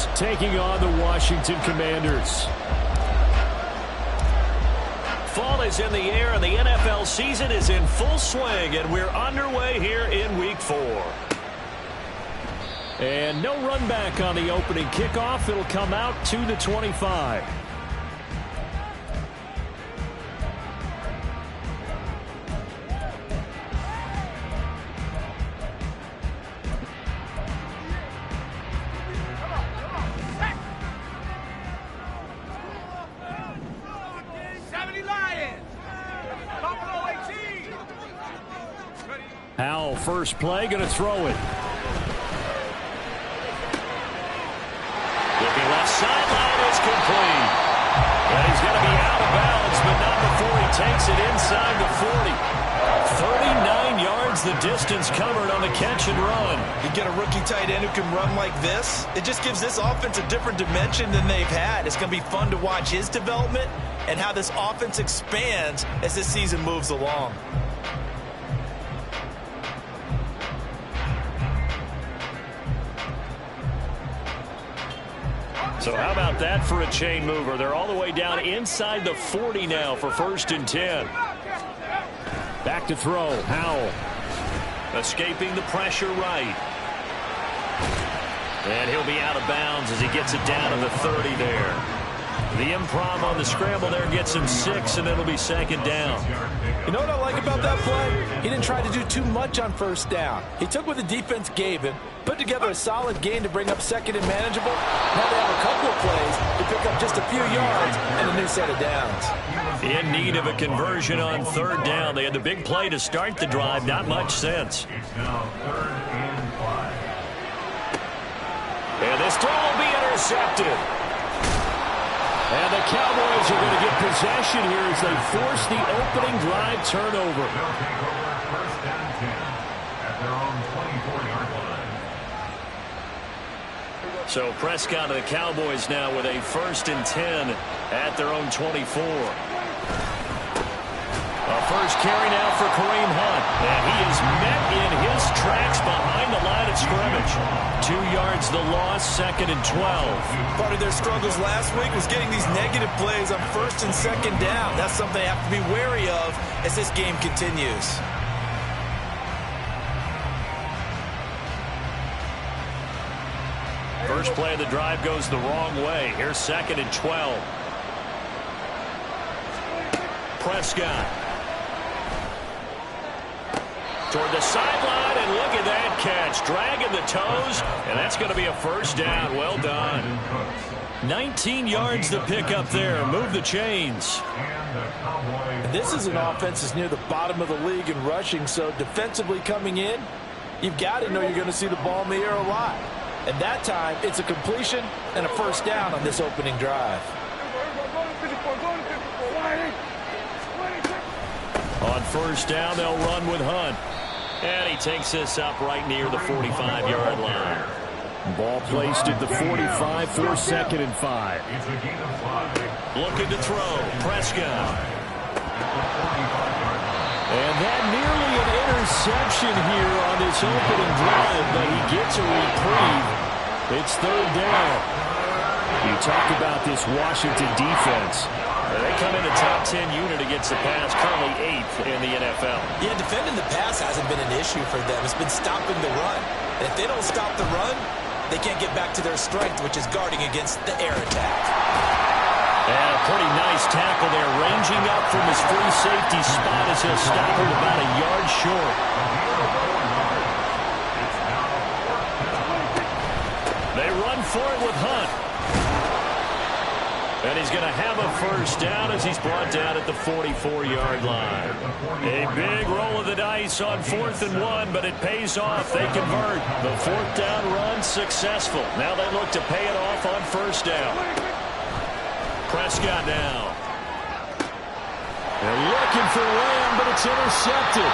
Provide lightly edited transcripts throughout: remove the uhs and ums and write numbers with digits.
Redskins taking on the Washington Commanders. Fall is in the air, and the NFL season is in full swing, and we're underway here in Week 4. And no run back on the opening kickoff. It'll come out to the 25. Howell, first play, going to throw it. Looking left sideline is complete. And he's going to be out of bounds, but not before he takes it inside the 40. 39 yards the distance covered on the catch and run. You get a rookie tight end who can run like this. It just gives this offense a different dimension than they've had. It's going to be fun to watch his development and how this offense expands as this season moves along. So how about that for a chain mover? They're all the way down inside the 40 now for 1st and 10. Back to throw. Howell. Escaping the pressure right. And he'll be out of bounds as he gets it down to the 30 there. The improv on the scramble there gets him 6, and it'll be 2nd down. You know what I like about that play? He didn't try to do too much on 1st down. He took what the defense gave him, put together a solid gain to bring up 2nd and manageable. Now they have a couple of plays to pick up just a few yards and a new set of downs. In need of a conversion on 3rd down. They had the big play to start the drive. Not much sense. And this throw will be intercepted. And the Cowboys are going to get possession here as they force the opening drive turnover. So Prescott and the Cowboys now with a 1st and 10 at their own 24. A first carry now for Kareem Hunt. And he is met in his tracks behind the line of scrimmage. 2 yards the loss, 2nd and 12. Part of their struggles last week was getting these negative plays on 1st and 2nd down. That's something they have to be wary of as this game continues. First play of the drive goes the wrong way. Here's 2nd and 12. Prescott. Toward the sideline, and look at that catch. Dragging the toes, and that's going to be a 1st down. Well done. 19 yards to pick up there. Move the chains. This is an offense that's near the bottom of the league in rushing, so defensively coming in, you've got to know you're going to see the ball in the air a lot. And that time, it's a completion and a 1st down on this opening drive. On 1st down, they'll run with Hunt. And he takes this up right near the 45-yard line. Ball placed at the 45 for 2nd and 5. Looking to throw. Prescott. And that nearly an interception here on this opening drive, but he gets a reprieve. It's 3rd down. You talk about this Washington defense. They come in a top 10 unit against the pass, currently 8th in the NFL. Yeah, defending the pass hasn't been an issue for them. It's been stopping the run. And if they don't stop the run, they can't get back to their strength, which is guarding against the air attack. And a pretty nice tackle there, ranging up from his free safety spot as he'll stop him about a yard short. They run for it with Hunt. And he's going to have a 1st down as he's brought down at the 44-yard line. A big roll of the dice on 4th and 1, but it pays off. They convert. The 4th down run successful. Now they look to pay it off on 1st down. Prescott now. They're looking for Lamb, but it's intercepted.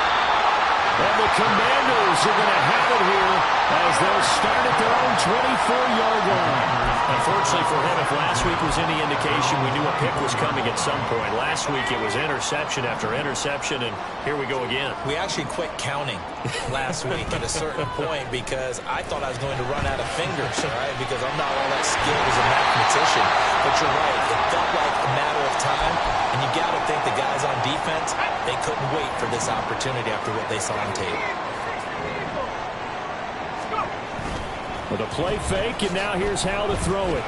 And the Commanders are going to have it here as they'll start at their own 24-yard line. Unfortunately for him, if last week was any indication, we knew a pick was coming at some point. Last week it was interception after interception, and here we go again. We actually quit counting last week at a certain point because I thought I was going to run out of fingers, right? Because I'm not all that skilled skilled as a mathematician, but you're right. It felt like a matter of time, and you got to think the guys on defense, they couldn't wait for this opportunity after what they saw on tape. With a play fake, and now here's Hal to throw it.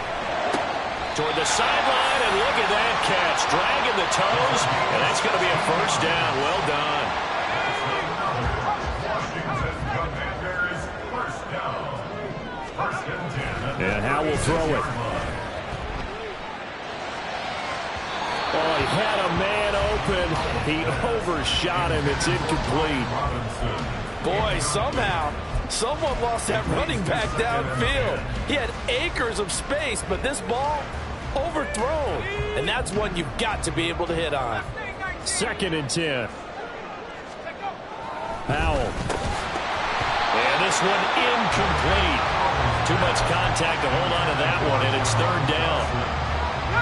Toward the sideline, and look at that catch. Dragging the toes, and that's going to be a first down. Well done. And Hal will throw it. Oh, he had a man open. He overshot him. It's incomplete. Boy, somehow, someone lost that running back downfield. He had acres of space, but this ball overthrown. And that's one you've got to be able to hit on. 2nd and 10. Powell. And this one incomplete. Too much contact to hold on to that one, and it's 3rd down.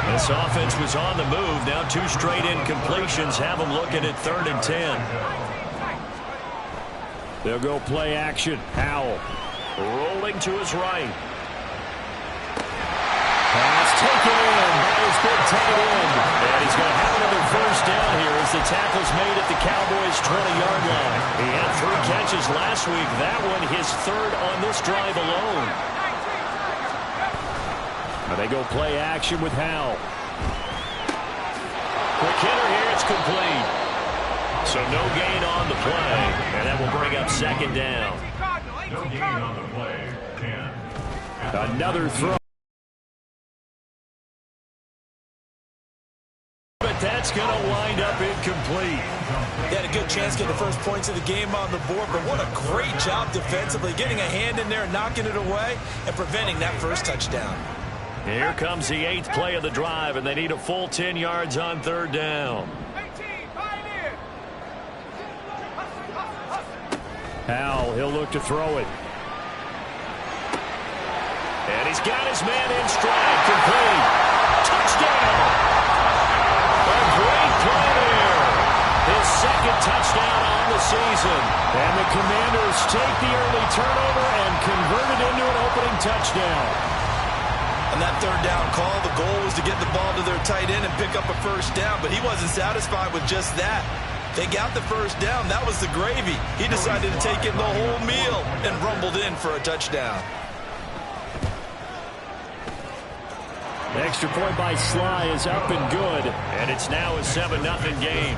This offense was on the move. Now 2 straight incompletions have them looking at 3rd and 10. They'll go play action. Howell rolling to his right. Pass taken in by his big tight end. And he's going to have another first down here as the tackle's made at the Cowboys' 20-yard line. He had 3 catches last week. That one his 3rd on this drive alone. Now they go play action with Howell. Quick hitter here. It's complete. So no gain on the play, and that will bring up 2nd down. No gain on the play. 10. Another throw. But that's going to wind up incomplete. They had a good chance to get the first points of the game on the board, but what a great job defensively, getting a hand in there, knocking it away, and preventing that first touchdown. Here comes the 8th play of the drive, and they need a full 10 yards on 3rd down. Howell, he'll look to throw it. And he's got his man in stride. Complete. Touchdown. A great play there. His 2nd touchdown on the season. And the Commanders take the early turnover and convert it into an opening touchdown. On that 3rd down call, the goal was to get the ball to their tight end and pick up a first down, but he wasn't satisfied with just that. They got the first down. That was the gravy. He decided to take in the whole meal and rumbled in for a touchdown. Extra point by Sly is up and good. And it's now a 7-0 game.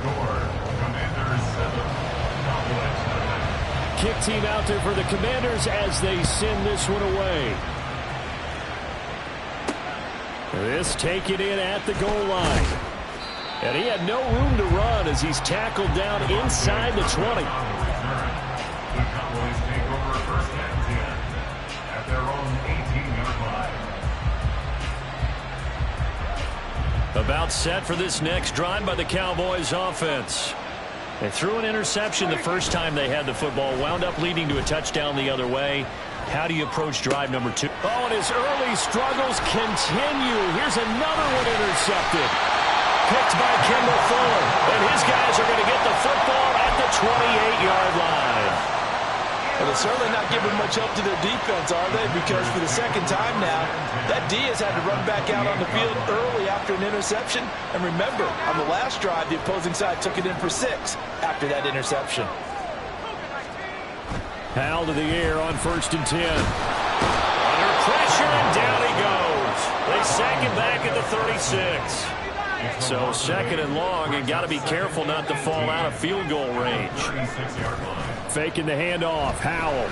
Kick team out there for the Commanders as they send this one away. This taken in at the goal line. And he had no room to run as he's tackled down inside the 20. The Cowboys take over 1st and 10 at their own 18-yard line. About set for this next drive by the Cowboys offense. They threw an interception the first time they had the football, wound up leading to a touchdown the other way. How do you approach drive number 2? Oh, and his early struggles continue. Here's another one intercepted. Picked by Kendall Fuller. And his guys are going to get the football at the 28-yard line. Well, they're certainly not giving much help to their defense, are they? Because for the 2nd time now, that D has had to run back out on the field early after an interception. And remember, on the last drive, the opposing side took it in for 6 after that interception. Howell to the air on 1st and 10. Under pressure, and down he goes. They sack him back at the 36. So 2nd and long, and got to be careful not to fall out of field goal range. Faking the handoff. Howell.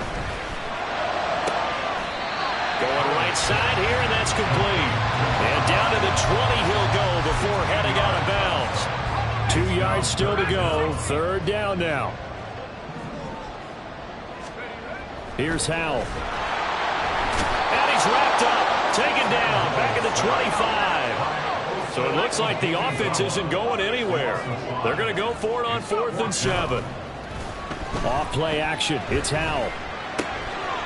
Going right side here, and that's complete. And down to the 20 he'll go before heading out of bounds. 2 yards still to go. 3rd down now. Here's Howell. And he's wrapped up. Taken down. Back at the 25. So it looks like the offense isn't going anywhere. They're going to go for it on 4th and 7. Off play action. It's Howell.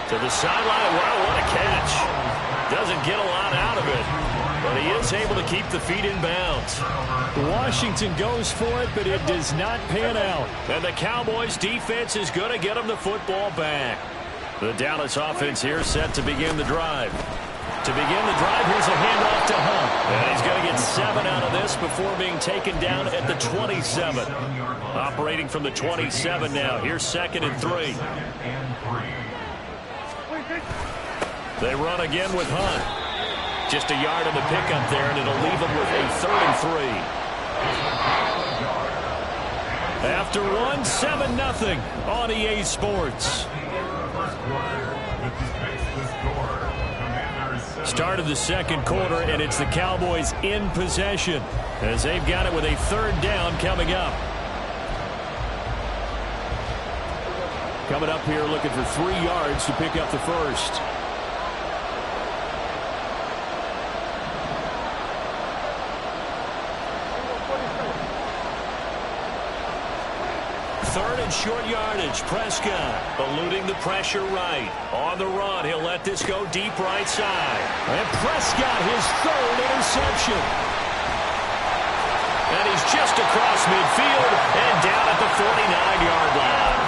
To the sideline. Wow, what a catch. Doesn't get a lot out of it. But he is able to keep the feet in bounds. Washington goes for it, but it does not pan out. And the Cowboys defense is going to get him the football back. The Dallas offense here set to begin the drive. To begin the drive, here's a handoff to Hunt. And he's going to get 7 out of this before being taken down at the 27. Operating from the 27 now. Here's 2nd and 3. They run again with Hunt. Just a yard on the pickup there, and it'll leave them with a 3rd and 3. After one, 7-0 on EA Sports. Start of the 2nd quarter, and it's the Cowboys in possession as they've got it with a 3rd down coming up. Coming up here looking for 3 yards to pick up the first. Third and short yardage. Prescott eluding the pressure right. On the run, he'll let this go deep right side. And Prescott, his 3rd interception. And he's just across midfield and down at the 49-yard line.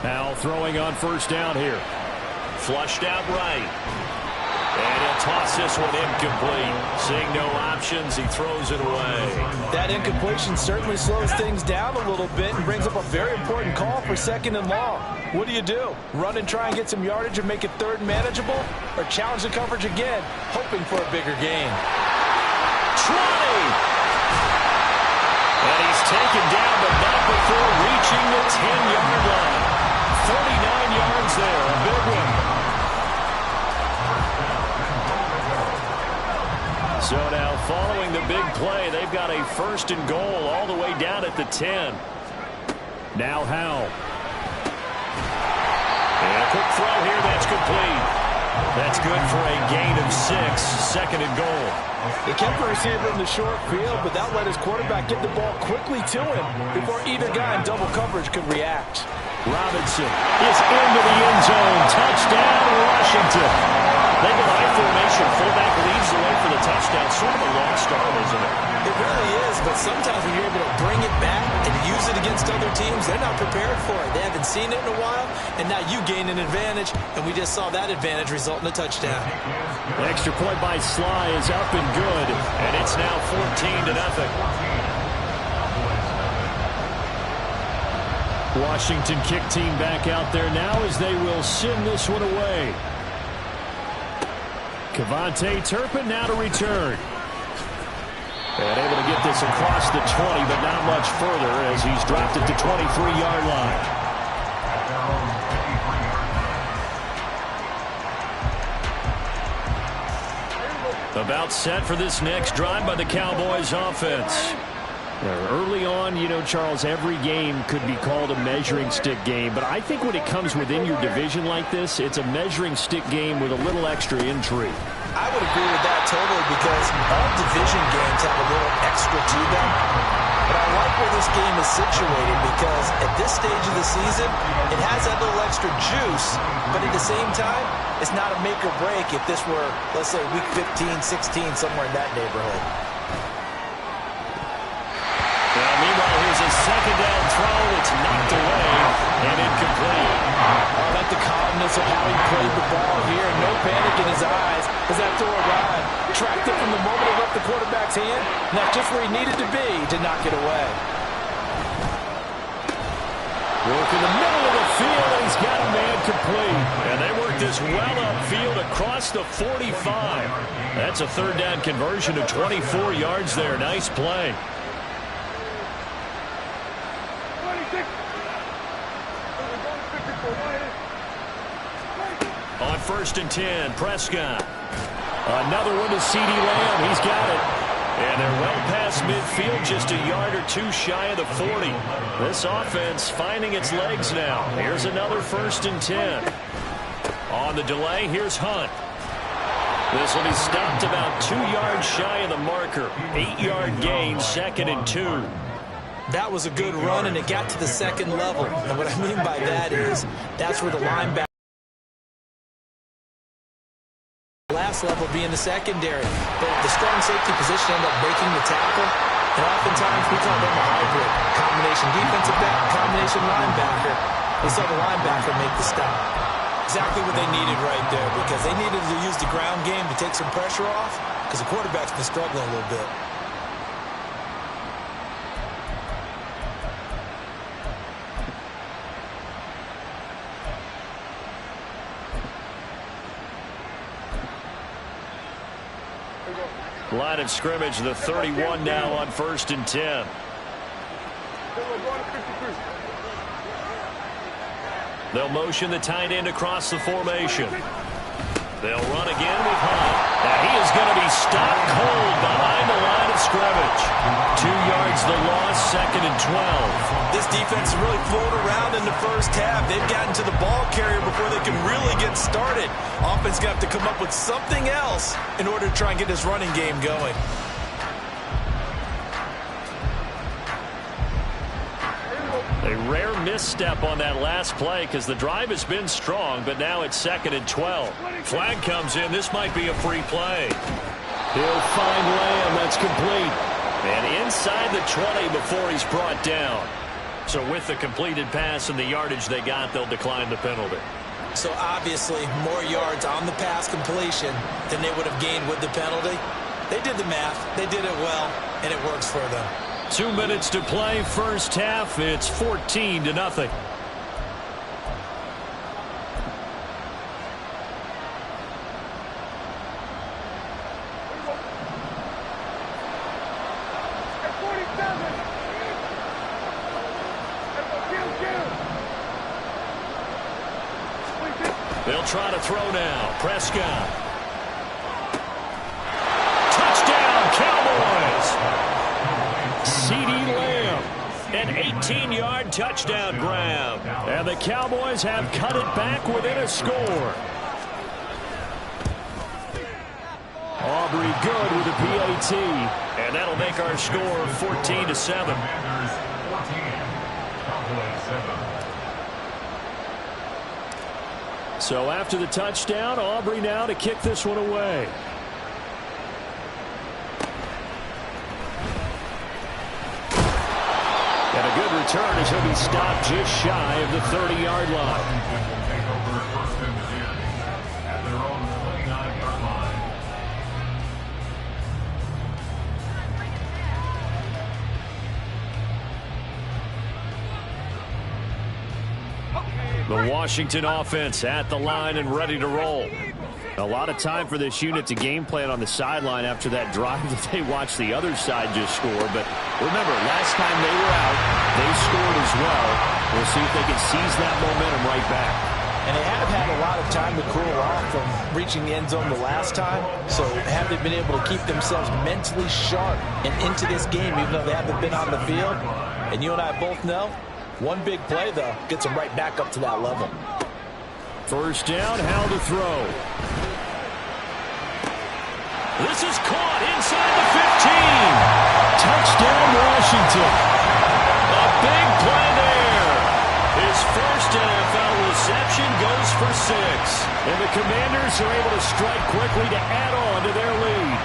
Now throwing on 1st down here. Flushed out right. And he'll toss this one incomplete. Seeing no options, he throws it away. That incompletion certainly slows things down a little bit and brings up a very important call for 2nd and long. What do you do? Run and try and get some yardage and make it 3rd manageable? Or challenge the coverage again, hoping for a bigger gain? 20! And he's taken down, but not before reaching the 10-yard line. 49 yards there, a big one. So now following the big play, they've got a 1st and goal all the way down at the 10. Now Howell. And a quick throw here, that's complete. That's good for a gain of 6, 2nd and goal. He kept the receiver in the short field, but that let his quarterback get the ball quickly to him before either guy in double coverage could react. Robinson is into the end zone. Touchdown, Washington. They go high formation. Fullback leads the way for the touchdown. Sort of a long start, isn't it? It really is, but sometimes when you're able to bring it back and use it against other teams, they're not prepared for it. They haven't seen it in a while, and now you gain an advantage, and we just saw that advantage result in a touchdown. The extra point by Sly is up and good, and it's now 14-0. Washington kick team back out there now as they will send this one away. Cavante Turpin now to return. And able to get this across the 20, but not much further as he's dropped at the 23-yard line. About set for this next drive by the Cowboys offense. Early on, you know, Charles, every game could be called a measuring stick game, but I think when it comes within your division like this, it's a measuring stick game with a little extra intrigue. I would agree with that totally because all division games have a little extra to them. But I like where this game is situated because at this stage of the season, it has that little extra juice, but at the same time, it's not a make or break if this were, let's say, week 15, 16, somewhere in that neighborhood. Well, meanwhile, here's a 2nd down throw. It's knocked away and incomplete. I like the calmness of how he played the ball here. No panic in his eyes as that throw arrived. Tracked it from the moment it left the quarterback's hand. And that's just where he needed to be to knock it away. Work in the middle of the field, and he's got a man complete. And they work this well upfield across the 45. That's a 3rd down conversion of 24 yards there. Nice play. On 1st and 10, Prescott. Another one to CeeDee Lamb. He's got it. And they're well past midfield, just a yard or two shy of the 40. This offense finding its legs now. Here's another 1st and 10. On the delay, here's Hunt. This will be stopped about 2 yards shy of the marker. 8-yard gain, 2nd and 2. That was a good run, and it got to the 2nd level. And what I mean by that is that's where the linebacker pass level be in the secondary. But the strong safety position end up breaking the tackle. And oftentimes we call them a hybrid. Combination defensive back, combination linebacker. They saw the linebacker make the stop. Exactly what they needed right there, because they needed to use the ground game to take some pressure off, because the quarterback's been struggling a little bit. Line of scrimmage, the 31 now on 1st and 10. They'll motion the tight end across the formation. They'll run again with Hunt. Now he is going to be stopped cold behind the line of scrimmage. 2 yards the loss, 2nd and 12. This defense really floated around in the first half. They've gotten to the ball carrier before they can really get started. Offense got to come up with something else in order to try and get this running game going. A rare misstep on that last play because the drive has been strong, but now it's 2nd and 12. Flag comes in. This might be a free play. He'll find Lamb. That's complete. And inside the 20 before he's brought down. So with the completed pass and the yardage they got, they'll decline the penalty. So obviously more yards on the pass completion than they would have gained with the penalty. They did the math. They did it well, and it works for them. 2 minutes to play, first half. It's 14-0. They'll try to throw now. Prescott. Touchdown, Cowboys! CeeDee Lamb, an 18-yard touchdown grab. And the Cowboys have cut it back within a score. Aubrey good with a PAT. And that'll make our score 14-7. So after the touchdown, Aubrey now to kick this one away. And a good return as he'll be stopped just shy of the 30-yard line. The Washington offense at the line and ready to roll. A lot of time for this unit to game plan on the sideline after that drive that they watched the other side just score. But remember, last time they were out, they scored as well. We'll see if they can seize that momentum right back. And they have had a lot of time to cool off from reaching the end zone the last time. So have they been able to keep themselves mentally sharp and into this game, even though they haven't been on the field? And you and I both know, one big play, though, gets them right back up to that level. First down, how to throw. This is caught inside the 15. Touchdown, Washington. A big play there. His first NFL reception goes for 6. And the Commanders are able to strike quickly to add on to their lead.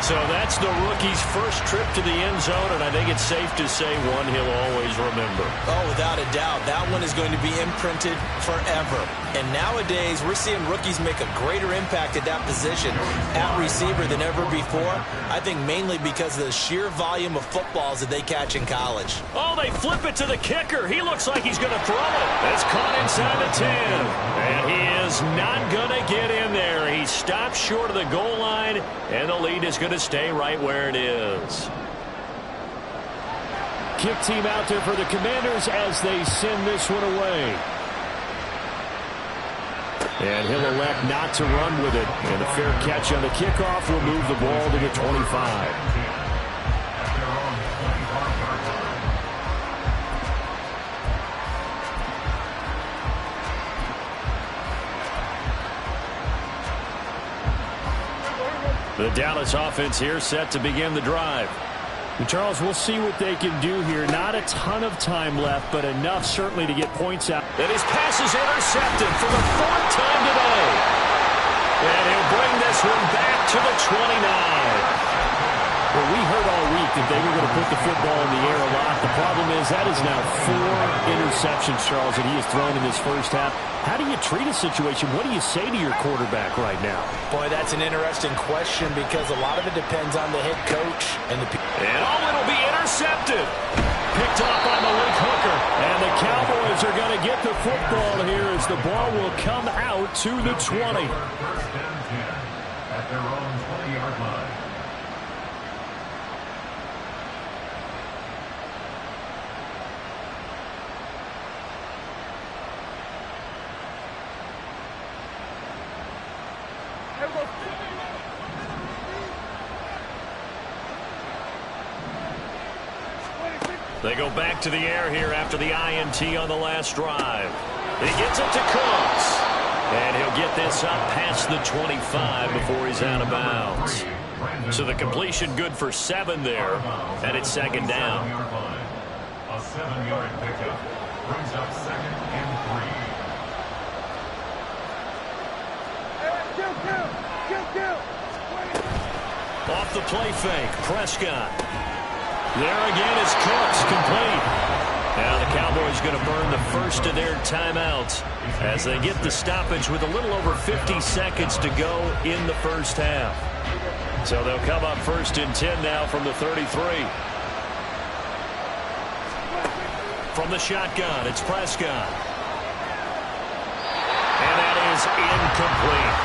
So that's the rookie's first trip to the end zone, and I think it's safe to say one he'll always remember. Oh, without a doubt. That one is going to be imprinted forever. And nowadays, we're seeing rookies make a greater impact at that position at receiver than ever before. I think mainly because of the sheer volume of footballs that they catch in college. Oh, they flip it to the kicker. He looks like he's going to throw it. It's caught inside the 10. And he is not going to get in there. He stops short of the goal line, and the lead is going to stay right where it is. Kick team out there for the Commanders as they send this one away. And he'll elect not to run with it. And the fair catch on the kickoff will move the ball to the 25. The Dallas offense here set to begin the drive. And Charles, we'll see what they can do here. Not a ton of time left, but enough certainly to get points out. And his pass is intercepted for the 4th time today. And he'll bring this one back to the 29. Well, we heard all week that they were going to put the football in the air a lot. The problem is that is now 4 interceptions, Charles, that he has thrown in this first half. How do you treat a situation? What do you say to your quarterback right now? Boy, that's an interesting question because a lot of it depends on the head coach and the people. And it'll be intercepted. Picked off by Malik Hooker. And the Cowboys are going to get the football here as the ball will come out to the 20. First and 10 at their own 20-yard line. They go back to the air here after the INT on the last drive. He gets it to Cooks. And he'll get this up past the 25 before he's out of bounds. So the completion good for 7 there. And it's second down. A 7-yard pickup brings up second and 3. Off the play fake, Prescott. There again is Cooks, complete. Now the Cowboys going to burn the first of their timeouts as they get the stoppage with a little over 50 seconds to go in the first half. So they'll come up first and 10 now from the 33. From the shotgun, it's Prescott. And that is incomplete.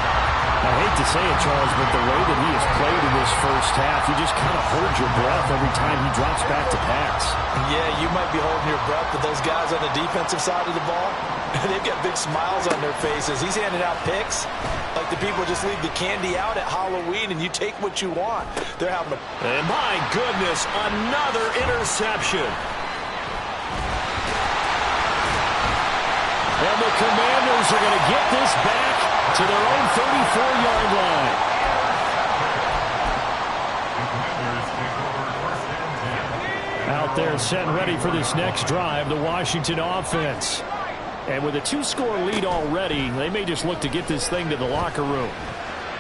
I hate to say it, Charles, but the way that he has played in this first half, you just kind of hold your breath every time he drops back to pass. Yeah, you might be holding your breath, but those guys on the defensive side of the ball, they've got big smiles on their faces. He's handing out picks like the people just leave the candy out at Halloween and you take what you want. They're having a... And my goodness, another interception. And the Commanders are going to get this back to their own 34-yard line. Out there set and ready for this next drive, the Washington offense. And with a 2-score lead already, they may just look to get this thing to the locker room.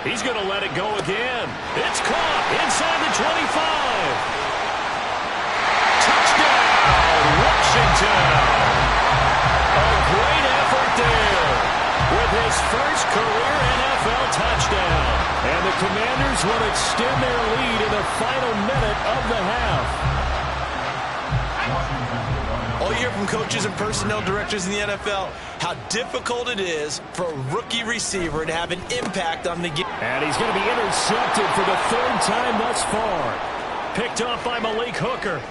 He's going to let it go again. It's caught inside the 25. Touchdown, Washington. A great effort there with his first career NFL touchdown. And the Commanders will extend their lead in the final minute of the half. All you hear from coaches and personnel directors in the NFL, how difficult it is for a rookie receiver to have an impact on the game. And he's going to be intercepted for the 3rd time thus far. Picked off by Malik Hooker.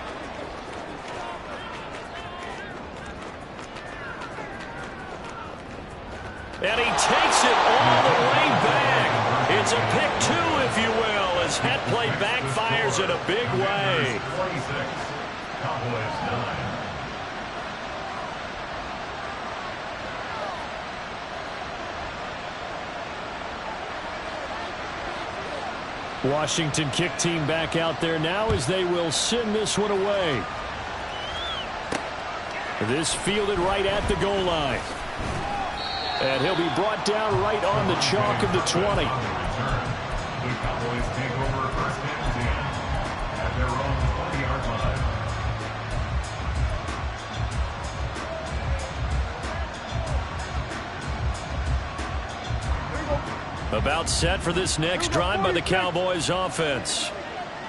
And he takes it all the way back. It's a pick 2, if you will, as that play backfires in a big way. 26, Cowboys 9. Washington kick team back out there now as they will send this one away. This fielded right at the goal line. And he'll be brought down right on the chalk of the 20. The Cowboys take over first and 10 at their own 20-yard line. About set for this next drive by the Cowboys offense.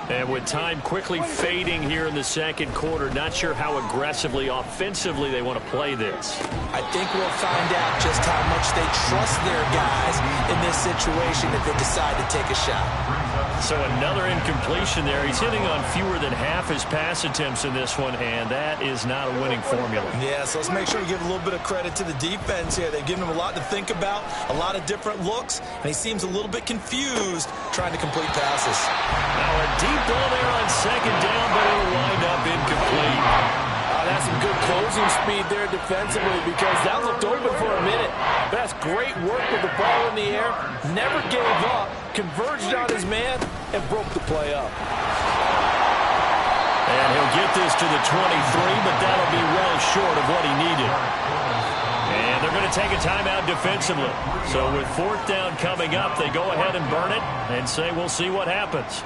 And with time quickly fading here in the second quarter, not sure how aggressively, offensively they want to play this. I think we'll find out just how much they trust their guys in this situation if they decide to take a shot. So another incompletion there. He's hitting on fewer than half his pass attempts in this one, and that is not a winning formula. Yeah, so let's make sure we give a little bit of credit to the defense here. They've given him a lot to think about, a lot of different looks, and he seems a little bit confused trying to complete passes. Now a deep ball there on second down, but it'll wind up incomplete. That's some good closing speed there defensively because that looked open for a minute. That's great work with the ball in the air. Never gave up, converged on his man, and broke the play up. And he'll get this to the 23, but that'll be well short of what he needed. And they're going to take a timeout defensively. So with 4th down coming up, they go ahead and burn it and say we'll see what happens.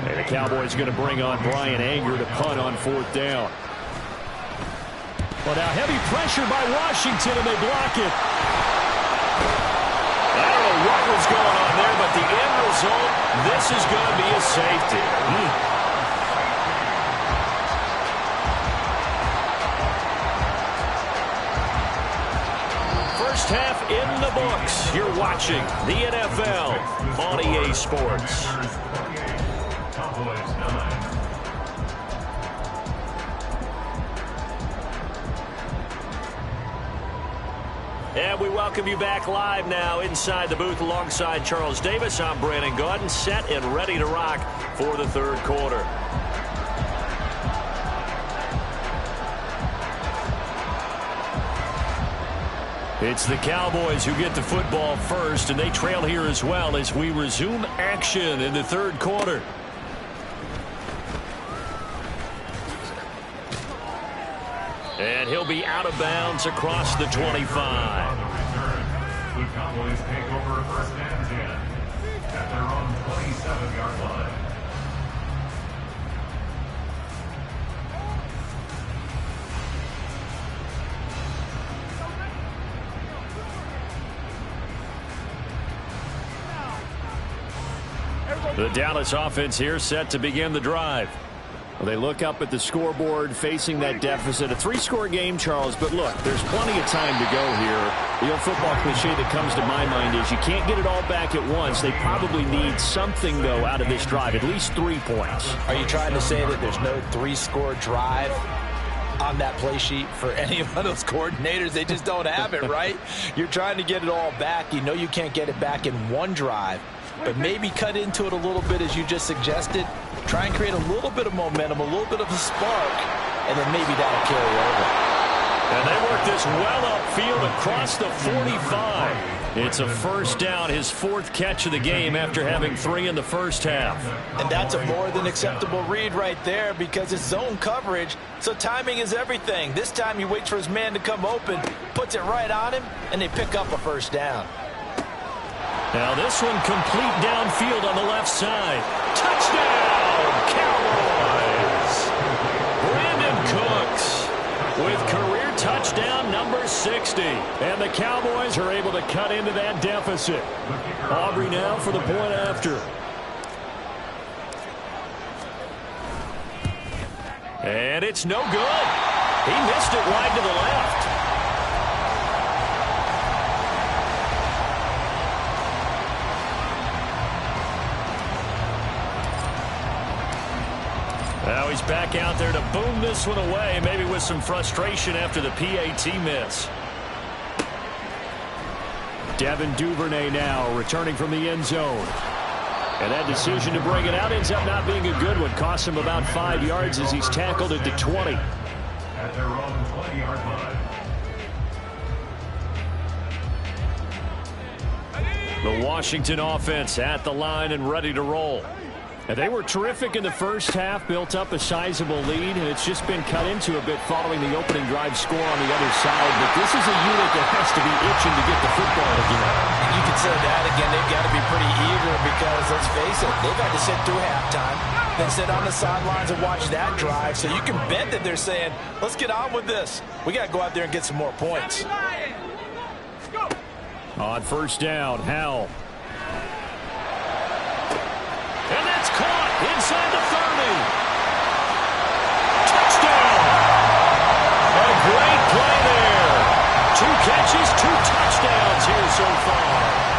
And the Cowboys going to bring on Brian Anger to punt on 4th down. Well, now heavy pressure by Washington, and they block it. I don't know what was going on there, but the end result, this is going to be a safety. First half in the books. You're watching the NFL on EA Sports. And we welcome you back live now inside the booth alongside Charles Davis. I'm Brandon Gaudin, set and ready to rock for the 3rd quarter. It's the Cowboys who get the football first, and they trail here as well as we resume action in the 3rd quarter. And he'll be out of bounds across the 25. The Cowboys take over 1st and 10 at their own 27-yard line. The Dallas offense here set to begin the drive. Well, they look up at the scoreboard facing that deficit. A 3-score game, Charles, but look, there's plenty of time to go here. The old football cliche that comes to my mind is you can't get it all back at once. They probably need something, though, out of this drive, at least 3 points. Are you trying to say that there's no 3-score drive on that play sheet for any of those coordinators? They just don't have it, right? You're trying to get it all back. You know you can't get it back in one drive, but maybe cut into it a little bit as you just suggested. Try and create a little bit of momentum, a little bit of a spark, and then maybe that'll carry over. And they work this well upfield across the 45. It's a 1st down, his 4th catch of the game after having 3 in the first half. And that's a more than acceptable read right there because it's zone coverage, so timing is everything. This time he waits for his man to come open, puts it right on him, and they pick up a 1st down. Now this one complete downfield on the left side. Touchdown, Cowboys! Brandon Cooks with career touchdown number 60. And the Cowboys are able to cut into that deficit. Aubrey now for the point after. And it's no good. He missed it wide to the left. Now he's back out there to boom this one away, maybe with some frustration after the PAT miss. Devin Duvernay now returning from the end zone. And that decision to bring it out ends up not being a good one. Costs him about 5 yards as he's tackled at the 20. At their own 20-yard line. The Washington offense at the line and ready to roll. And they were terrific in the first half, built up a sizable lead, and it's just been cut into a bit following the opening drive score on the other side. But this is a unit that has to be itching to get the football again. You could say that again. They've got to be pretty eager because, let's face it, they've had to sit through halftime, then sit on the sidelines and watch that drive. So you can bet that they're saying, let's get on with this. We got to go out there and get some more points. On 1st down, Howell. And that's caught inside the 30. Touchdown! A great play there. 2 catches, 2 touchdowns here so far,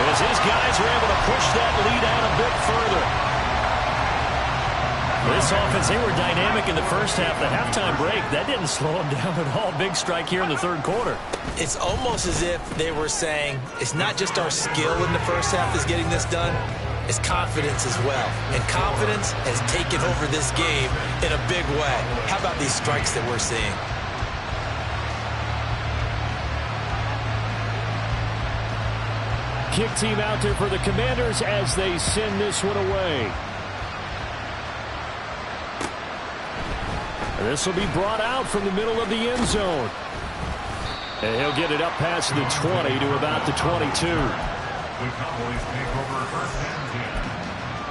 as his guys are able to push that lead out a bit further. This offense, they were dynamic in the first half. The halftime break, that didn't slow them down at all. Big strike here in the 3rd quarter. It's almost as if they were saying, it's not just our skill in the first half that's getting this done, it's confidence as well. And confidence has taken over this game in a big way. How about these strikes that we're seeing? Kick team out there for the Commanders as they send this one away. This will be brought out from the middle of the end zone. And he'll get it up past the 20 to about the 22. The Cowboys take over first and 10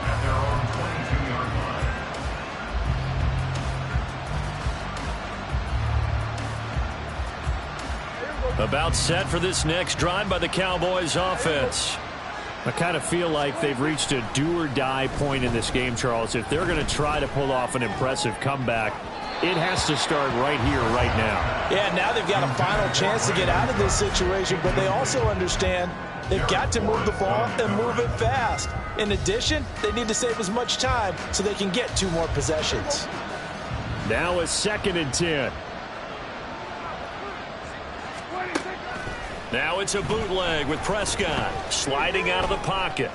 at their own 22-yard line. About set for this next drive by the Cowboys offense. I kind of feel like they've reached a do-or-die point in this game, Charles. If they're going to try to pull off an impressive comeback, it has to start right here, right now. Yeah, now they've got a final chance to get out of this situation, but they also understand they've got to move the ball and move it fast. In addition, they need to save as much time so they can get 2 more possessions. Now a 2nd and 10. Now it's a bootleg with Prescott sliding out of the pocket.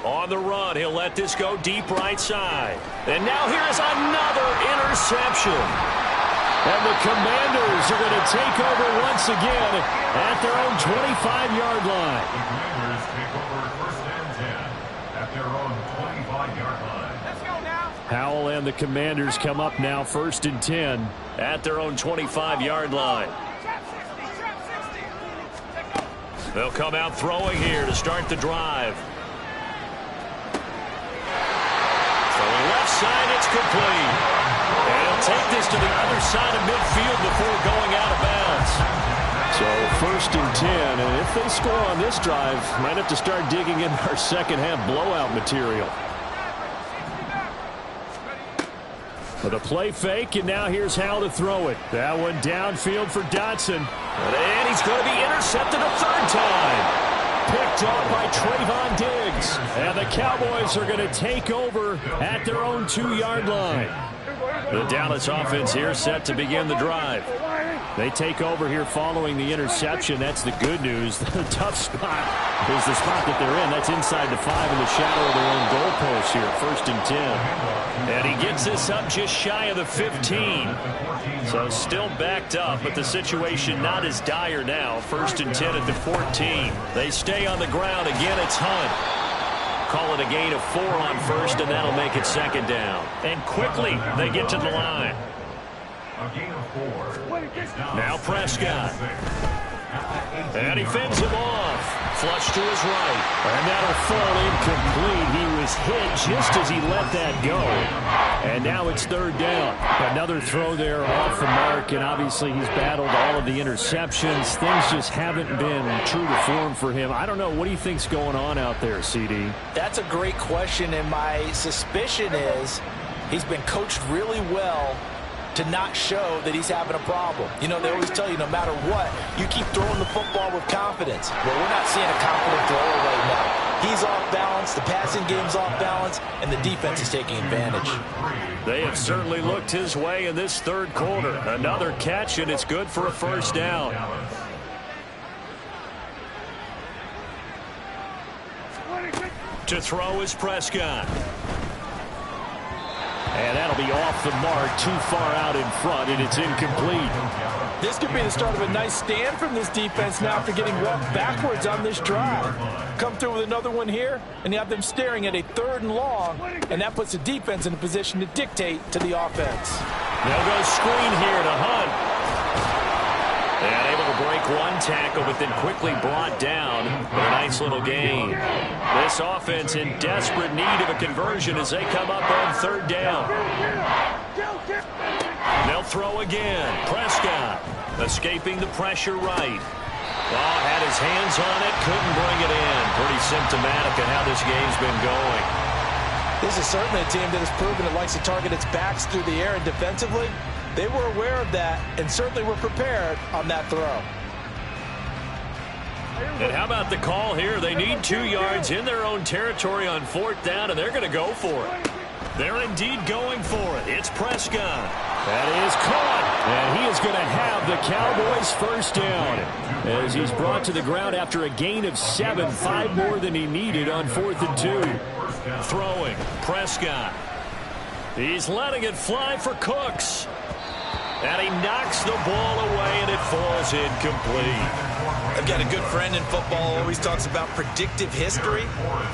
On the run, he'll let this go deep right side. And now here's another interception. And the Commanders are going to take over once again at their own 25-yard line. The Commanders take over first and 10 at their own 25-yard line. Let's go now. Howell and the Commanders come up now 1st and 10 At their own 25-yard line. They'll come out throwing here to start the drive. Throwing left side, it's complete. And he'll take this to the other side of midfield before going out of bounds. So 1st and 10, and if they score on this drive, might have to start digging in our second-half blowout material. With a play fake, and now here's Howell to throw it. That one downfield for Dotson. And he's going to be intercepted a 3rd time. Picked off by Trayvon Diggs. And the Cowboys are going to take over at their own 2-yard line. The Dallas offense here set to begin the drive. They take over here following the interception. That's the good news. The tough spot is the spot that they're in. That's inside the 5 in the shadow of their own goalpost here. 1st and 10. And he gets this up just shy of the 15. So still backed up, but the situation not as dire now. 1st and 10 at the 14. They stay on the ground. Again, it's Hunt. Call it a gain of 4 on 1st, and that'll make it 2nd down. And quickly, they get to the line. A gain of 4. Now Prescott. And he fends him off. Flush to his right. And that'll fall incomplete. He was hit just as he let that go. And now it's 3rd down. Another throw there off the mark, and obviously he's battled all of the interceptions. Things just haven't been true to form for him. I don't know. What do you think's going on out there, CD? That's a great question, and my suspicion is he's been coached really well to not show that he's having a problem. You know, they always tell you no matter what, you keep throwing the football with confidence. Well, we're not seeing a confident thrower right now. He's off balance, the passing game's off balance, and the defense is taking advantage. They have certainly looked his way in this 3rd quarter. Another catch, and it's good for a 1st down. To throw is Prescott. And that'll be off the mark, too far out in front, and it's incomplete. This could be the start of a nice stand from this defense now after getting walked backwards on this drive. Come through with another one here, and you have them staring at a 3rd and long, and that puts the defense in a position to dictate to the offense. They'll go screen here to Hunt. And able to break one tackle, but then quickly brought down for a nice little gain. This offense in desperate need of a conversion as they come up on 3rd down. They'll throw again. Prescott escaping the pressure right. Oh, had his hands on it, couldn't bring it in. Pretty symptomatic of how this game's been going. This is certainly a team that has proven it likes to target its backs through the air and defensively. They were aware of that and certainly were prepared on that throw. And how about the call here? They need 2 yards in their own territory on 4th down, and they're going to go for it. They're indeed going for it. It's Prescott. That is caught, and he is going to have the Cowboys' 1st down as he's brought to the ground after a gain of 7, 5 more than he needed on 4th and 2. Throwing, Prescott. He's letting it fly for Cooks. And he knocks the ball away, and it falls incomplete. I've got a good friend in football who always talks about predictive history.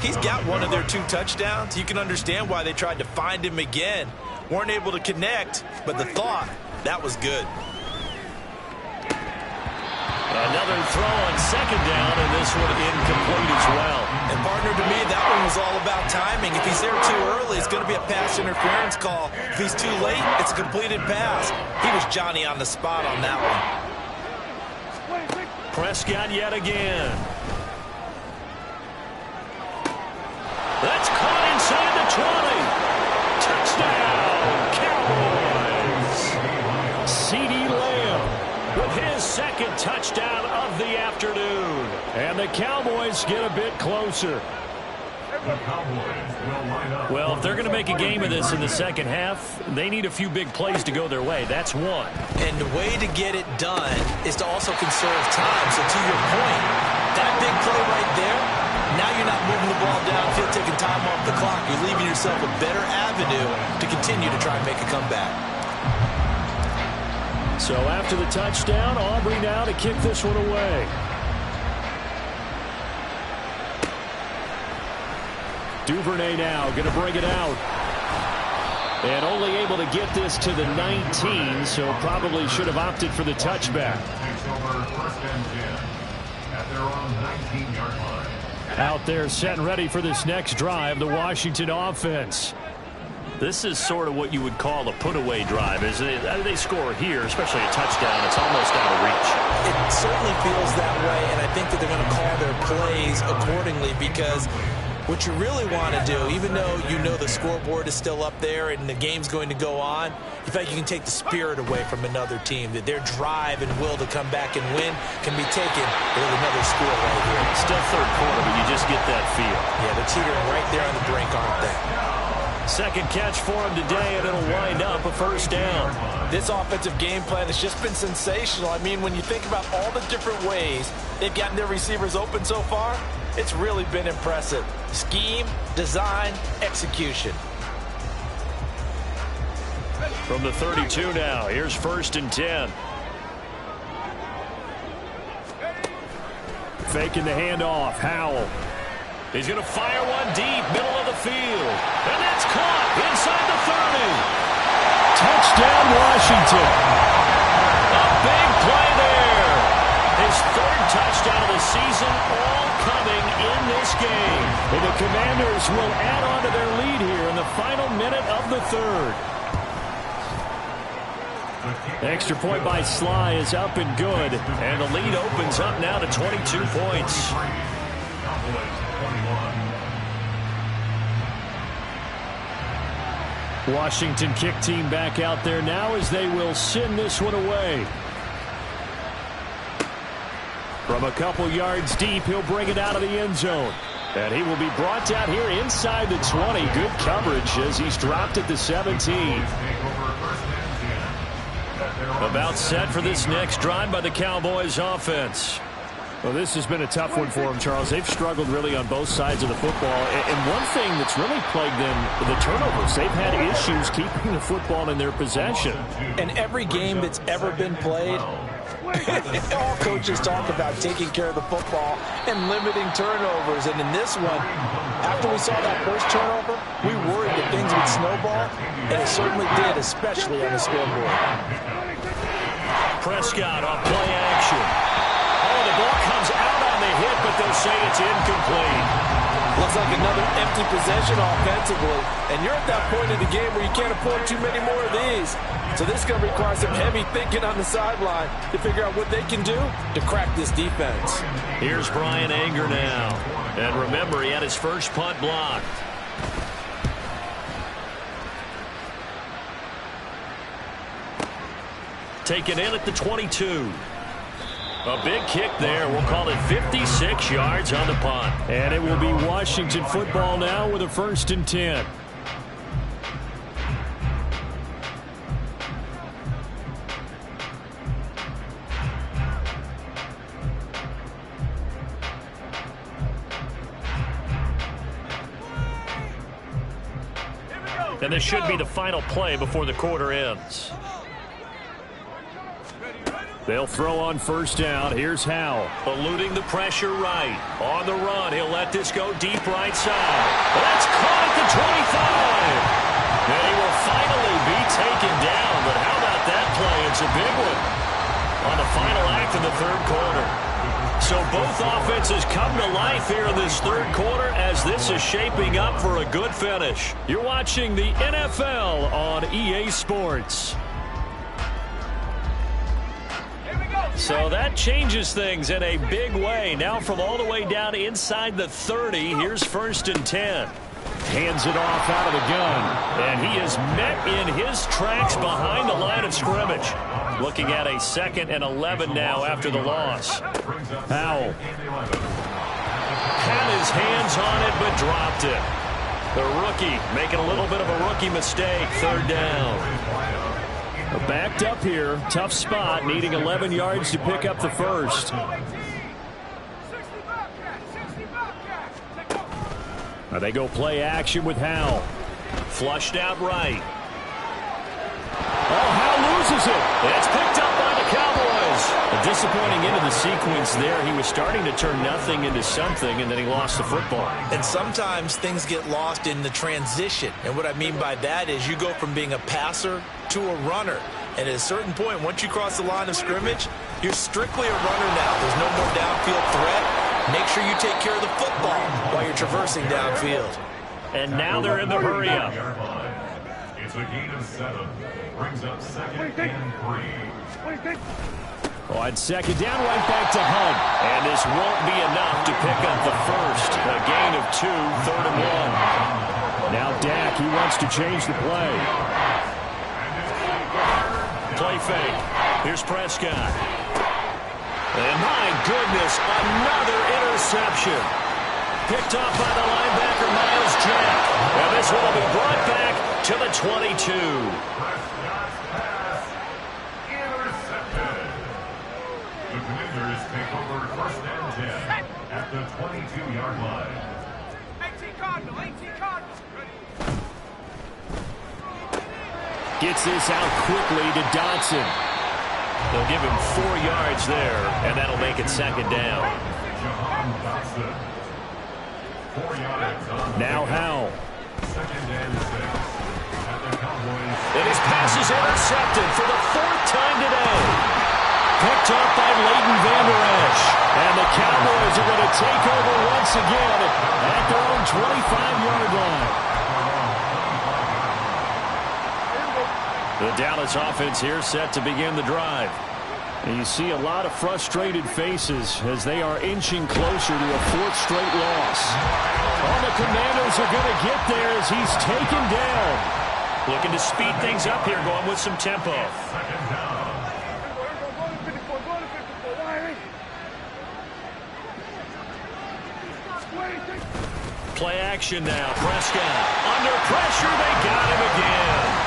He's got one of their 2 touchdowns. You can understand why they tried to find him again. Weren't able to connect, but the thought, that was good. Another throw on second down, and this one incomplete as well. And partner, to me, that one was all about timing. If he's there too early, it's going to be a pass interference call. If he's too late, it's a completed pass. He was Johnny on the spot on that one. Prescott yet again. That's caught inside the 20. Touchdown, Cowboys. CeeDee Lamb with his second touchdown of the afternoon. And the Cowboys get a bit closer. Well, if they're going to make a game of this in the second half, they need a few big plays to go their way. That's one. And the way to get it done is to also conserve time. So to your point, that big play right there, now you're not moving the ball downfield, taking time off the clock. You're leaving yourself a better avenue to continue to try and make a comeback. So after the touchdown, Aubrey now to kick this one away. Duvernay now going to bring it out. And only able to get this to the 19, so probably should have opted for the touchback. Out there set and ready for this next drive, the Washington offense. This is sort of what you would call a put-away drive. As they score here, especially a touchdown, it's almost out of reach. It certainly feels that way, and I think that they're going to call their plays accordingly, because what you really want to do, even though you know the scoreboard is still up there and the game's going to go on, in fact, you can take the spirit away from another team, that their drive and will to come back and win can be taken with another score right here. Still third quarter, but you just get that feel. Yeah, they're teetering right there on the brink, aren't they? Second catch for him today, and it'll wind up a first down. This offensive game plan has just been sensational. I mean, when you think about all the different ways they've gotten their receivers open so far, it's really been impressive. Scheme, design, execution. From the 32 now, here's 1st and 10. Faking the handoff, Howell. He's going to fire one deep, middle of the field. And that's caught inside the 30. Touchdown, Washington. A big play there. His 3rd touchdown of the season, all coming in this game. And the Commanders will add on to their lead here in the final minute of the 3rd. Extra point by Sly is up and good. And the lead opens up now to 22 points. Washington kick team back out there now as they will send this one away. From a couple yards deep, he'll bring it out of the end zone. And he will be brought down here inside the 20. Good coverage as he's dropped at the 17. About set for this next drive by the Cowboys offense. Well, this has been a tough one for them, Charles. They've struggled really on both sides of the football. And one thing that's really plagued them, the turnovers. They've had issues keeping the football in their possession. And every game that's ever been played, all coaches talk about taking care of the football and limiting turnovers. And in this one, after we saw that first turnover, we worried that things would snowball, and it certainly did, especially on the scoreboard. Prescott on play action. Oh, the ball comes out on the hit, but they'll say it's incomplete. Looks like another empty possession offensively. And you're at that point in the game where you can't afford too many more of these. So this is going to require some heavy thinking on the sideline to figure out what they can do to crack this defense. Here's Brian Anger now. And remember, he had his first punt blocked. Taken in at the 22. A big kick there. We'll call it 56 yards on the punt. And it will be Washington football now with a 1st and 10. And this should be the final play before the quarter ends. They'll throw on 1st down. Here's Howell. Eluding the pressure right. On the run, he'll let this go deep right side. That's caught at the 25. And he will finally be taken down, but how about that play? It's a big one on the final act of the third quarter. So both offenses come to life here in this third quarter as this is shaping up for a good finish. You're watching the NFL on EA Sports. So that changes things in a big way. Now from all the way down inside the 30, here's 1st and 10. Hands it off out of the gun. And he is met in his tracks behind the line of scrimmage. Looking at a 2nd and 11 now after the loss. Howell. Had his hands on it but dropped it. The rookie making a little bit of a rookie mistake. 3rd down. Backed up here. Tough spot. Needing 11 yards to pick up the first. Now they go play action with Howell. Flushed out right. Oh, Howell loses it. It's picked up by the Cowboys. A disappointing end of the sequence there. He was starting to turn nothing into something, and then he lost the football. And sometimes things get lost in the transition. And what I mean by that is you go from being a passer to a runner. And at a certain point, once you cross the line of scrimmage, you're strictly a runner now. There's no more downfield threat. Make sure you take care of the football while you're traversing downfield. And now they're in the hurry-up. It's a gain of 7. Brings up 2nd and 3. On 2nd down, right back to Hunt. And this won't be enough to pick up the first. A gain of 2, 3rd and 1. Now Dak, he wants to change the play. Play fake. Here's Prescott. And my goodness, another interception. Picked off by the linebacker, Miles Jack. And this one will be brought back to the 22. Intercepted. The Commanders take over 1st and 10 at the 22-yard line. 18 Cardinal, 18 Cardinal. Gets this out quickly to Dotson. They'll give him 4 yards there, and that'll make it 2nd down. Now Howell. 2nd and 6 at the Cowboys. And his pass is intercepted for the 4th time today. Picked up by Leighton Vander Esch. And the Cowboys are going to take over once again at their own 25-yard line. The Dallas offense here set to begin the drive. And you see a lot of frustrated faces as they are inching closer to a 4th straight loss. All the Commanders are going to get there as he's taken down. Looking to speed things up here, going with some tempo. Play action now. Prescott under pressure. They got him again.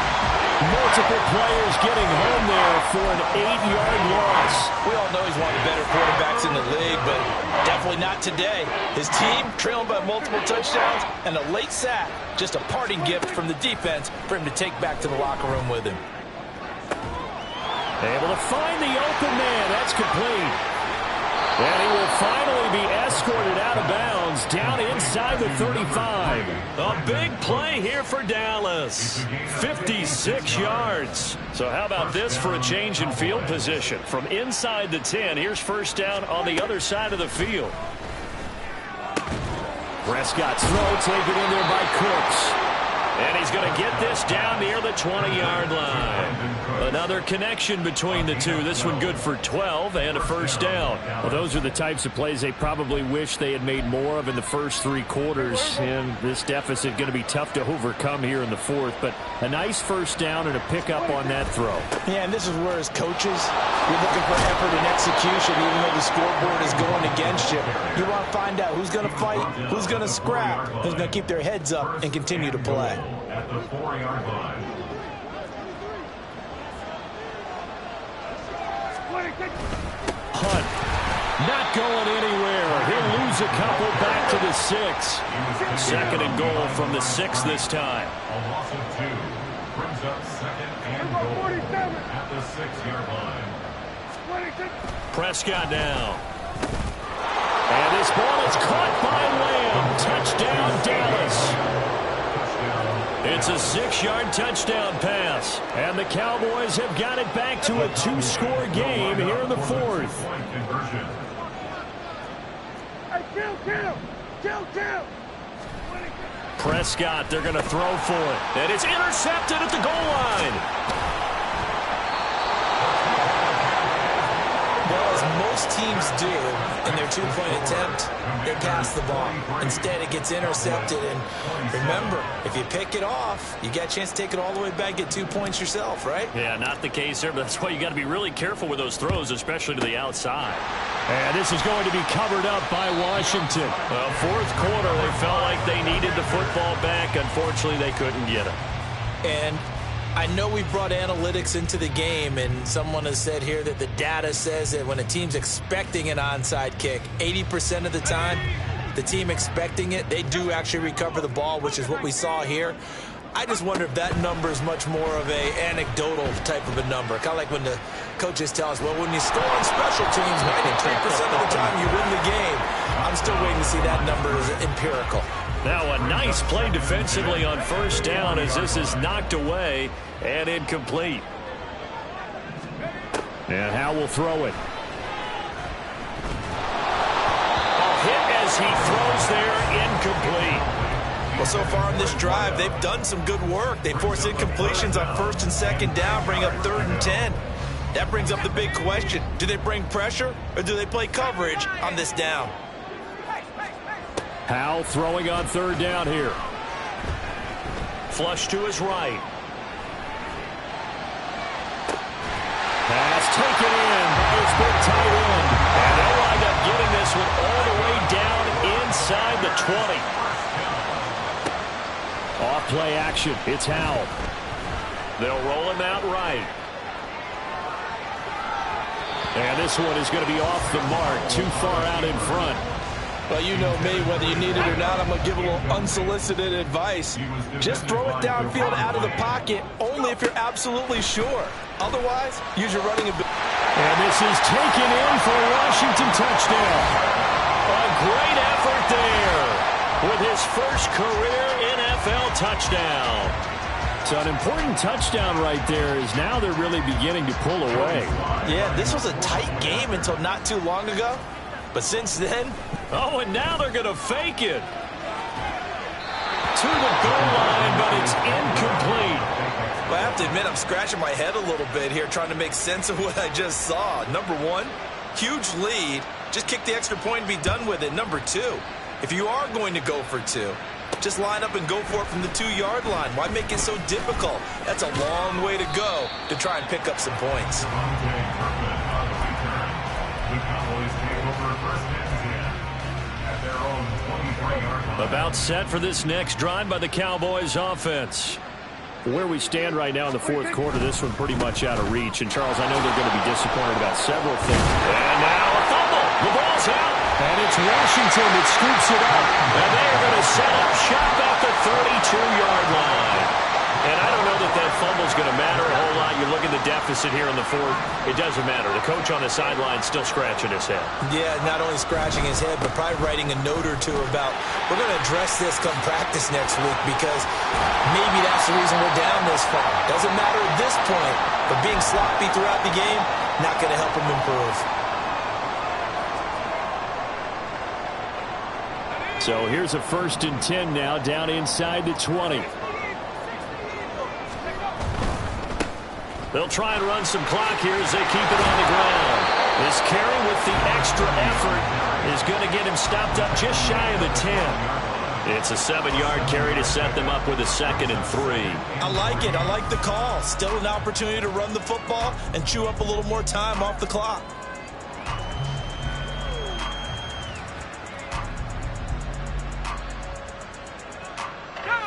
Multiple players getting home there for an 8-yard loss. We all know he's one of the better quarterbacks in the league, but definitely not today. His team trailing by multiple touchdowns and a late sack. Just a parting gift from the defense for him to take back to the locker room with him. Able to find the open man. That's complete. And he will finally be escorted out of bounds down inside the 35. A big play here for Dallas. 56 yards. So how about this for a change in field position? From inside the 10, here's 1st down on the other side of the field. Prescott's throw taken in there by Cooks. And he's going to get this down near the 20-yard line. Another connection between the two. This one good for 12 and a 1st down. Well, those are the types of plays they probably wish they had made more of in the first 3 quarters. And this deficit going to be tough to overcome here in the 4th. But a nice 1st down and a pickup on that throw. Yeah, and this is where as coaches, you're looking for effort and execution even though the scoreboard is going against you. You want to find out who's going to fight, who's going to scrap, who's going to keep their heads up and continue to play. At the 4-yard line. Hunt not going anywhere. He'll lose a couple back to the 6. 2nd and goal from the 6 this time. A loss of 2 brings up 2nd and goal at the 6-yard line. Prescott now. And this ball is caught by Lamb. Touchdown, Dallas. It's a 6-yard touchdown pass. And the Cowboys have got it back to a 2-score game here in the fourth. Prescott, they're going to throw for it. And it's intercepted at the goal line. Well, as most teams do in their two-point attempt, they pass the ball. Instead, it gets intercepted. And remember, if you pick it off, you got a chance to take it all the way back, get 2 points yourself, right? Yeah, not the case there, but that's why you got to be really careful with those throws, especially to the outside. And this is going to be covered up by Washington. Well, fourth quarter, they felt like they needed the football back. Unfortunately, they couldn't get it. And I know we brought analytics into the game, and someone has said here that the data says that when a team's expecting an onside kick, 80% of the time, the team expecting it, they do actually recover the ball, which is what we saw here. I just wonder if that number is much more of a anecdotal type of a number. Kind of like when the coaches tell us, well, when you score on special teams, 93% of the time you win the game. I'm still waiting to see that number as empirical. Now a nice play defensively on first down as this is knocked away and incomplete. And Howe will throw it. A hit as he throws there, incomplete. Well, so far on this drive, they've done some good work. They force incompletions on first and second down, bring up 3rd and 10. That brings up the big question. Do they bring pressure or do they play coverage on this down? Howe throwing on 3rd down here. Flush to his right. Pass taken in by his big tight end. And they'll wind up getting this one all the way down inside the 20. Off play action. It's Howe. They'll roll him out right. And this one is going to be off the mark. Too far out in front. Well, you know me, whether you need it or not, I'm going to give a little unsolicited advice. Just throw it downfield out of the pocket, only if you're absolutely sure. Otherwise, use your running ability. And this is taken in for a Washington touchdown. A great effort there with his first career NFL touchdown. So an important touchdown right there is now they're really beginning to pull away. Yeah, this was a tight game until not too long ago. But since then... Oh, and now they're going to fake it. To the goal line, but it's incomplete. Well, I have to admit, I'm scratching my head a little bit here trying to make sense of what I just saw. Number one, huge lead. Just kick the extra point and be done with it. Number two, if you are going to go for two, just line up and go for it from the 2-yard line. Why make it so difficult? That's a long way to go to try and pick up some points. About set for this next drive by the Cowboys offense. Where we stand right now in the fourth quarter, this one pretty much out of reach. And, Charles, I know they're going to be disappointed about several things. And now a fumble. The ball's out. And it's Washington that scoops it up. And they are going to set up shop at the 32-yard line. And I don't know that that fumble's going to matter a whole lot. You look at the deficit here in the fourth. It doesn't matter. The coach on the sideline still scratching his head. Yeah, not only scratching his head, but probably writing a note or two about, we're going to address this come practice next week because maybe that's the reason we're down this far. Doesn't matter at this point, but being sloppy throughout the game, not going to help him improve. So here's a 1st and 10 now down inside the 20. They'll try and run some clock here as they keep it on the ground. This carry with the extra effort is going to get him stopped up just shy of the 10. It's a 7-yard carry to set them up with a 2nd and 3. I like it. I like the call. Still an opportunity to run the football and chew up a little more time off the clock.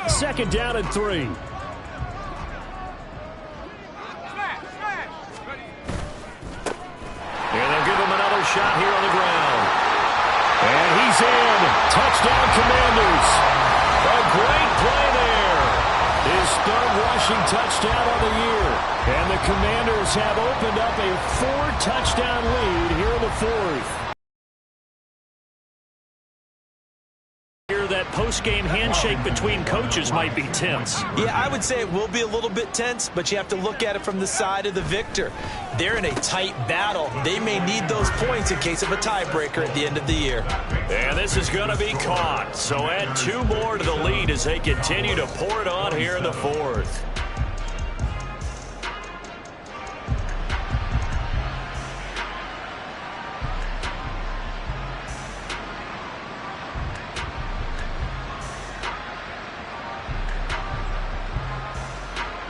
Second down and 3. And they'll give him another shot here on the ground. And he's in. Touchdown, Commanders. A great play there. His 3rd rushing touchdown of the year. And the Commanders have opened up a 4-touchdown lead here in the fourth. Here fear that post-game handshake between coaches might be tense. Yeah, I would say it will be a little bit tense, but you have to look at it from the side of the victor. They're in a tight battle. They may need those points in case of a tiebreaker at the end of the year. And this is going to be caught. So add 2 more to the lead as they continue to pour it on here in the fourth.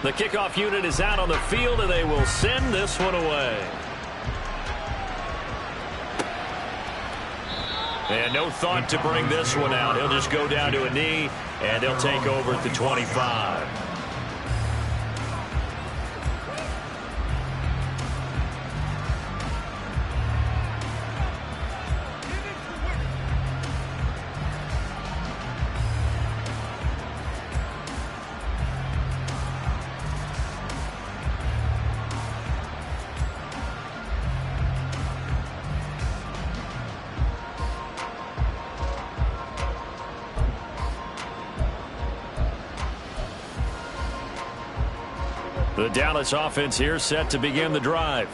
The kickoff unit is out on the field, and they will send this one away. And no thought to bring this one out. He'll just go down to a knee, and he'll take over at the 25. The Dallas offense here set to begin the drive.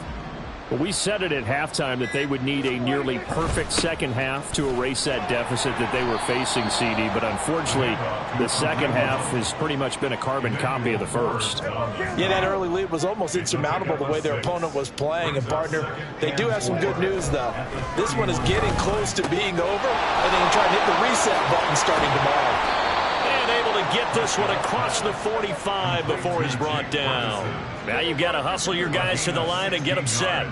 Well, we said it at halftime that they would need a nearly perfect second half to erase that deficit that they were facing, CD. But unfortunately, the second half has pretty much been a carbon copy of the first. Yeah, that early lead was almost insurmountable the way their opponent was playing. And, partner, they do have some good news, though. This one is getting close to being over, and they can try to hit the reset button starting tomorrow. Able to get this one across the 45 before he's brought down. Now you've got to hustle your guys to the line and get them set.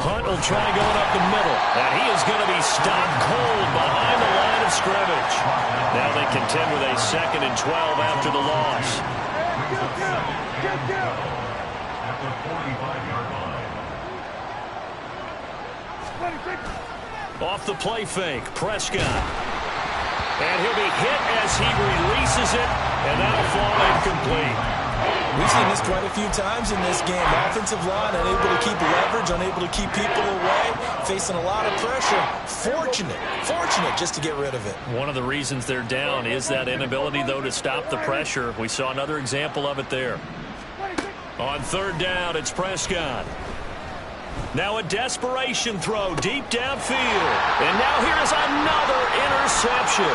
Hunt will try going up the middle, and he is going to be stopped cold behind the line of scrimmage. Now they contend with a 2nd and 12 after the loss. At the 45-yard line. Off the play fake, Prescott. And he'll be hit as he releases it, and that'll fall incomplete. We've seen this quite a few times in this game. Offensive line unable to keep leverage, unable to keep people away, facing a lot of pressure. Fortunate just to get rid of it. One of the reasons they're down is that inability, though, to stop the pressure. We saw another example of it there. On 3rd down, it's Prescott. Now a desperation throw deep downfield. And now here's another interception.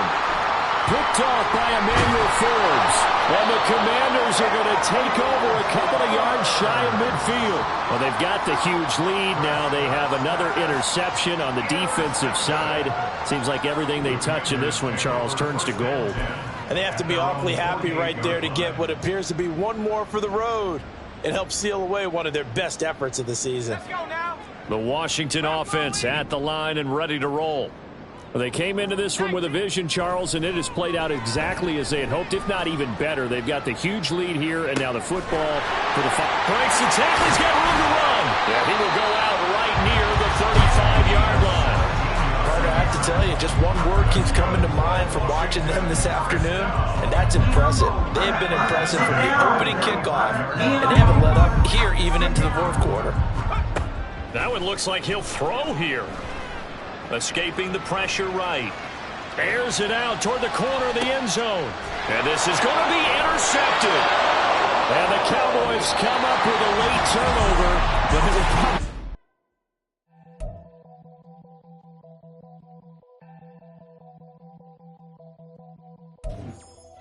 Picked off by Emmanuel Forbes. And the Commanders are going to take over a couple of yards shy of midfield. Well, they've got the huge lead. Now they have another interception on the defensive side. Seems like everything they touch in this one, Charles, turns to gold. And they have to be awfully happy right there to get what appears to be one more for the road. It helps seal away one of their best efforts of the season. The Washington offense at the line and ready to roll. Well, they came into this one with a vision, Charles, and it has played out exactly as they had hoped, if not even better. They've got the huge lead here, and now the football for the breaks the tackle. He's got room to run. Yeah, he will go out right near the 35-yard line. I have to tell you, just one word keeps coming to mind from watching them this afternoon, and that's impressive. They have been impressive from the opening kickoff, and they haven't let up here even into the 4th quarter. That one looks like he'll throw here. Escaping the pressure right. Airs it out toward the corner of the end zone. And this is going to be intercepted. And the Cowboys come up with a late turnover, but